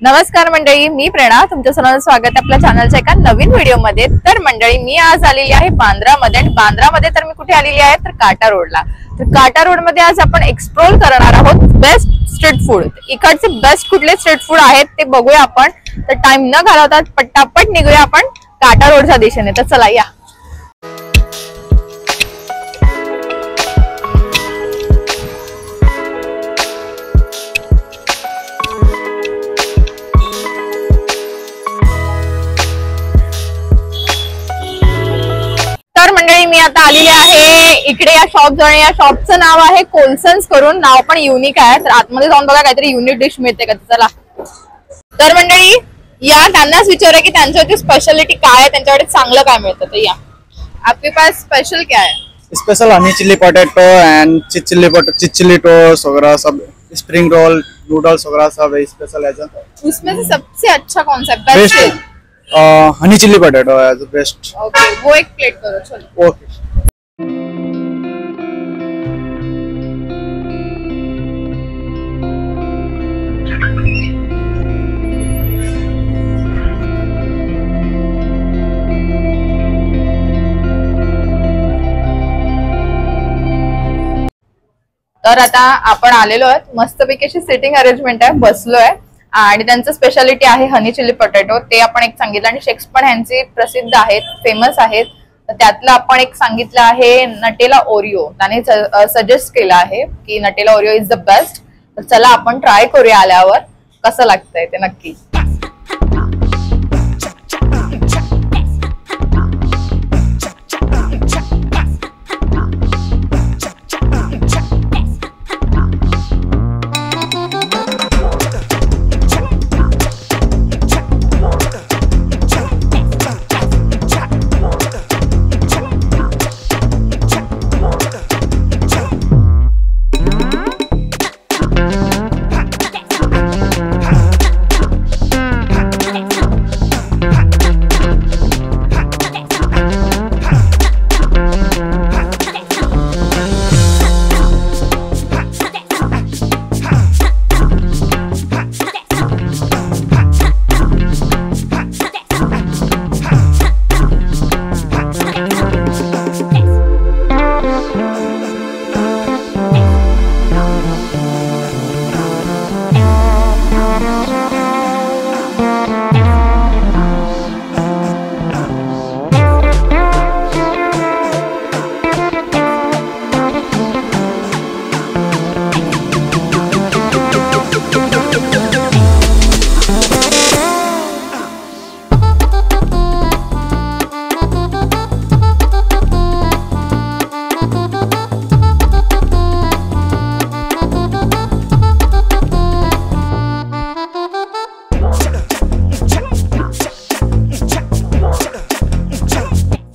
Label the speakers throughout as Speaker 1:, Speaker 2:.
Speaker 1: नमस्कार मंडळी, मी प्रेरणा. तुमच्या सर्वांचं स्वागत आहे आपल्या चॅनलच्या एका नवीन व्हिडिओ मध्ये. तर मंडळी, मी आज आलेली आहे बांद्रामध्ये. आणि बांद्रामध्ये तर मी कुठे आलेली आहे तर काटा रोडला. तर काटा रोड मध्ये आज आपण एक्सप्लोर करणार आहोत बेस्ट स्ट्रीट फूड. इकडचे बेस्ट कुठले स्ट्रीट फूड आहेत ते बघूया आपण. तर टाइम न घालवता पटापट निघूया आपण काटा रोडच्या दिशेने. तर चला या. मी आता आलेली आहे इकडे या शॉप जवळ. या शॉपचं नाव आहे कोल्सन्स करून. नाव पण युनिक आहे. तर आतमध्ये जाऊन बघा काहीतरी युनिक डिश मिळते का. चला. तर मंडळी या त्यांनाच विचारूया की त्यांच्यावरती स्पेशलिटी काय आहे, त्यांच्याकडे चांगलं काय मिळतं. तर या, आपके पास स्पेशल क्या है?
Speaker 2: Special Honey chilli potato and चीज चिल्ली टोस्ट वगैरह सब, स्प्रिंग रोल, नूडल्स वगैरह सब है स्पेशल है.
Speaker 1: उसमें से सबसे अच्छा कौन सा बेस्ट?
Speaker 2: हनी चिल्ली पोटैटो है बेस्ट.
Speaker 1: ओके, वो एक प्लेट करो. चलो.
Speaker 2: ओके.
Speaker 1: तर आता आपण आलेलो आहोत. मस्तपैकी अशी सिटिंग अरेंजमेंट आहे, बसलोय. आणि त्यांचं स्पेशालिटी आहे हनी चिल्ली पोटॅटो. ते आपण एक सांगितलं. आणि शेक्स पण ह्यांचे प्रसिद्ध आहेत, फेमस आहेत. तर त्यातलं आपण एक सांगितलं आहे नटेला ओरिओ. त्याने सजेस्ट केलं आहे की Nutella Oreo is the best. तर चला आपण ट्राय करूया आल्यावर कसं लागतंय ते नक्की.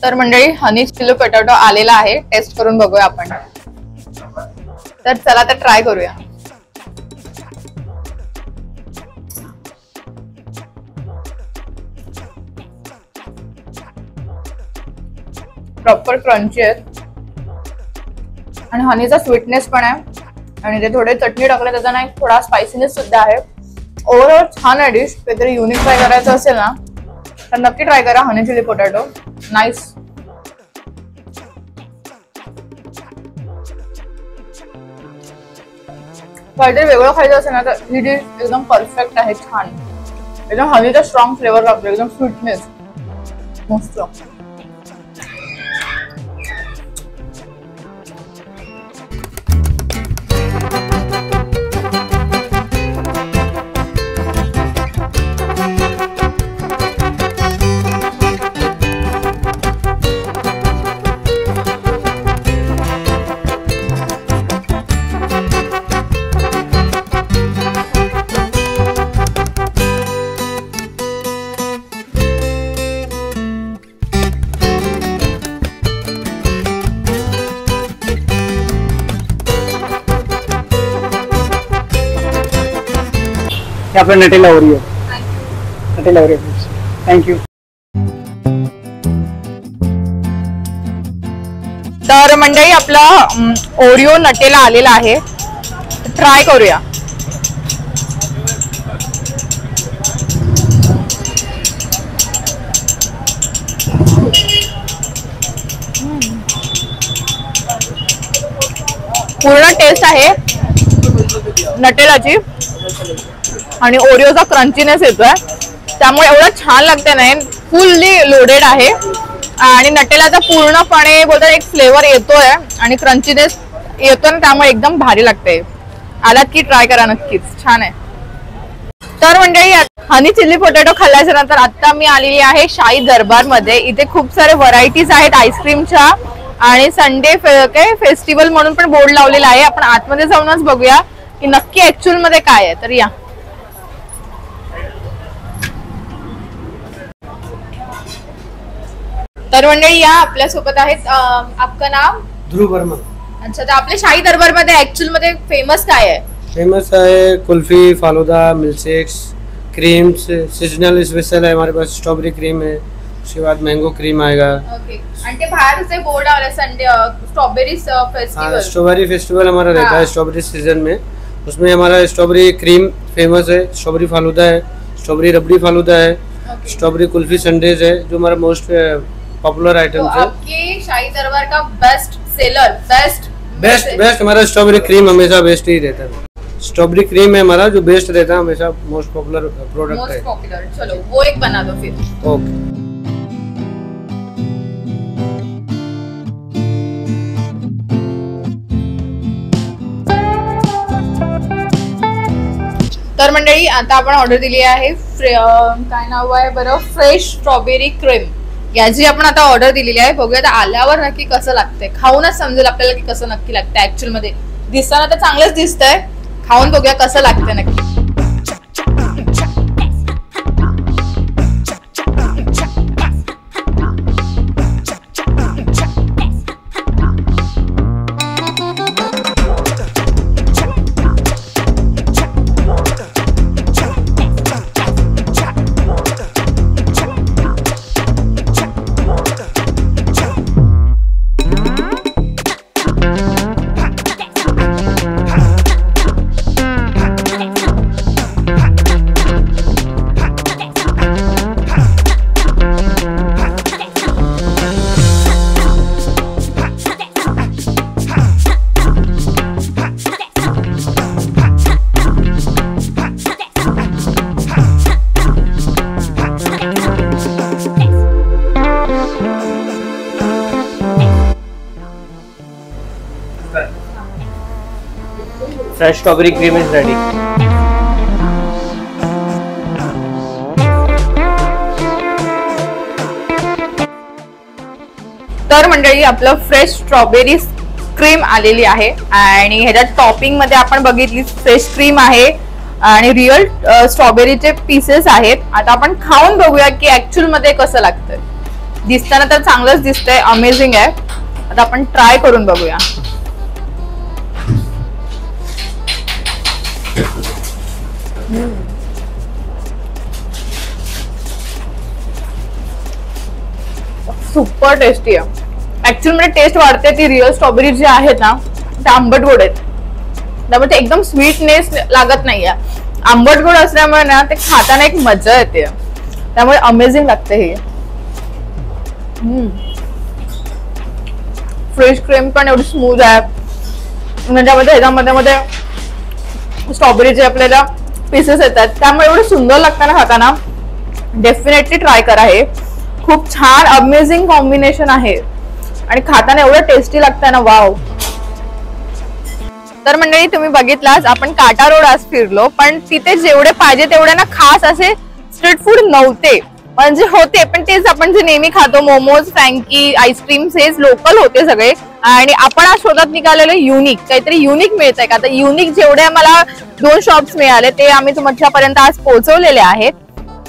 Speaker 1: तर मंडळी हनी चिल्ली पोटॅटो आलेला आहे. टेस्ट करून बघूया आपण. तर चला तर ट्राय करूया. प्रॉपर क्रंची आहेत आणि हनीचा स्वीटनेस पण आहे. आणि ते थोडे चटणी टाकले त्याचा ना एक थोडा स्पायसीनेस सुद्धा आहे. ओव्हरऑल छान आहे डिश. काहीतरी युनिक ट्राय करायचं असेल ना तर नक्की ट्राय करा हनी चिल्ली पोटॅटो. नाईस. काहीतरी वेगळं खायचं असेल ना तर ही डिश एकदम परफेक्ट आहे. छान, एकदम हनीचा स्ट्रॉंग फ्लेवर लागतो, एकदम स्वीटनेस मस्त.
Speaker 2: यहाँ पे Nutella Oreo. Nutella Oreo. Thank you.
Speaker 1: तर मंडळी आपला ओरिओ नटेला आलेला आहे, ट्राय करूया। पूर्ण टेस्ट आहे नटेलाची आणि ओरिओचा क्रंचीनेस येतोय, त्यामुळे एवढं छान लागते ना, फुल्ली लोडेड आहे आणि नटेलाचा पूर्णपणे बोलतात एक फ्लेवर येतोय आणि क्रंचीनेस येतो ना, त्यामुळे एकदम भारी लागते. आलात की ट्राय करा नक्कीच, छान आहे. तर मंडळी हनी चिल्ली पोटॅटो खाल्ल्याच्या नंतर आता मी आलेली आहे शाही दरबार मध्ये. इथे खूप सारे व्हरायटीज आहेत आईस्क्रीमच्या आणि संडे काय फेस्टिवल म्हणून पण बोर्ड लावलेला आहे. आपण आतमध्ये जाऊनच बघूया की नक्की ऍक्च्युअल मध्ये काय आहे. तर या. तर मंडळी या आपल्या सोबत आहेत. आपका नाम?
Speaker 3: ध्रुव वर्मा.
Speaker 1: अच्छा, तर आपल्या शाही दरबार मध्ये ऍक्च्युअल मध्ये फेमस काय आहे?
Speaker 3: फेमस है kulfi, falooda, milkshakes, creams. Seasonal special है हमारे पास, स्ट्रॉबेरी क्रीम है, उसके बाद मैंगो क्रीम आएगा.
Speaker 1: ओके. आणि ते बाहेर से बोर्ड आले Sunday strawberry festival.
Speaker 3: Strawberry festival हमारा रहता है स्ट्रॉबेरी सीजन में. उसमें हमारा स्ट्रॉबेरी क्रीम फेमस है, स्ट्रॉबेरी फालूदा है, स्ट्रॉबेरी रबड़ी फालूदा है, स्ट्रॉबेरी कुल्फी संडेज है जो हमारा मोस्ट पॉपुलर आइटम है.
Speaker 1: आपके शाही दरबार का बेस्ट सेलर,
Speaker 3: बेस्ट हमारा स्ट्रॉबेरी क्रीम हमेशा बेस्ट ही रहता है. स्ट्रॉबेरी क्रीम है हमारा जो बेस्ट रहता है, हमेशा मोस्ट पॉपुलर प्रोडक्ट है.
Speaker 1: चलो वो एक बना दो फिर.
Speaker 3: ओके.
Speaker 1: तर मंडळी आता आपण ऑर्डर दिली आहे काय नाव आहे बरं, फ्रेश स्ट्रॉबेरी क्रीम. याची आपण आता ऑर्डर दिलेली आहे. बघूया आता आल्यावर नक्की कसं लागतंय, खाऊनच समजेल आपल्याला की कसं नक्की लागतंय. ऍक्च्युअल मध्ये दिसताना तर चांगलंच दिसतंय, खाऊन बघूया कसं लागतंय नक्की.
Speaker 3: Fresh strawberry cream is ready.
Speaker 1: तर मंडळी आपलं फ्रेश स्ट्रॉबेरी क्रीम आलेली आहे आणि ह्याच्यात टॉपिंग मध्ये आपण बघितली फ्रेश क्रीम आहे आणि रिअल स्ट्रॉबेरीचे पीसेस आहेत. आता आपण खाऊन बघूया की ऍक्च्युअल मध्ये कसं लागतंय. दिसताना तर चांगलंच दिसतंय, अमेझिंग आहे. आता आपण ट्राय करून बघूया. सुपर टेस्टी आहे. ऍक्च्युअल मध्ये टेस्ट वाढते ती रिअल स्ट्रॉबेरी जी आहेत ना त्या आंबट गोड आहेत, त्यामुळे ते एकदम स्वीटनेस लागत नाहीये. आंबट गोड असल्यामुळे ना ते खाताना एक मजा येते, त्यामुळे अमेझिंग लागते हे. फ्रेश क्रीम पण एवढी स्मूथ आहे, त्याच्यामध्ये ह्याच्यामध्ये स्ट्रॉबेरीचे आपल्याला पीसेस येतात, त्यामुळे एवढं सुंदर लागतं ना खाताना. डेफिनेटली ट्राय करा, हे खूप छान अमेझिंग कॉम्बिनेशन आहे आणि खाताना एवढं टेस्टी लागतं ना, वाव. तर मंडळी तुम्ही बघितलाच आपण काटा रोड आज फिरलो, पण तिथे जेवढे पाहिजे तेवढे ना खास असे स्ट्रीट फूड नव्हते. म्हणजे होते पण तेच आपण जे नेहमी खातो मोमोज, फ्रँकी, आईस्क्रीम्स हेच लोकल होते सगळे. आणि आपण आज शोधात निघालेलो युनिक, काहीतरी युनिक मिळतंय का. आता युनिक जेवढे मला 2 शॉप्स मिळाले ते आम्ही तुमच्यापर्यंत आज पोहोचवलेले आहेत.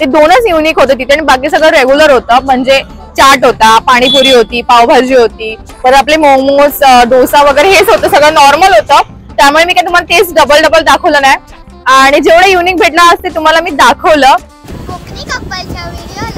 Speaker 1: ते 2च युनिक होते तिथे आणि बाकी सगळं रेग्युलर होतं. म्हणजे चाट होता, पाणीपुरी होती, पावभाजी होती, परत आपले मोमोज, डोसा वगैरे हेच होतं, सगळं नॉर्मल होतं. त्यामुळे मी काय तुम्हाला तेच डबल दाखवलं नाही आणि जेवढे युनिक भेटलं आज ते तुम्हाला मी दाखवलं.
Speaker 4: कोकणी कप्पलच्या व्हिडिओला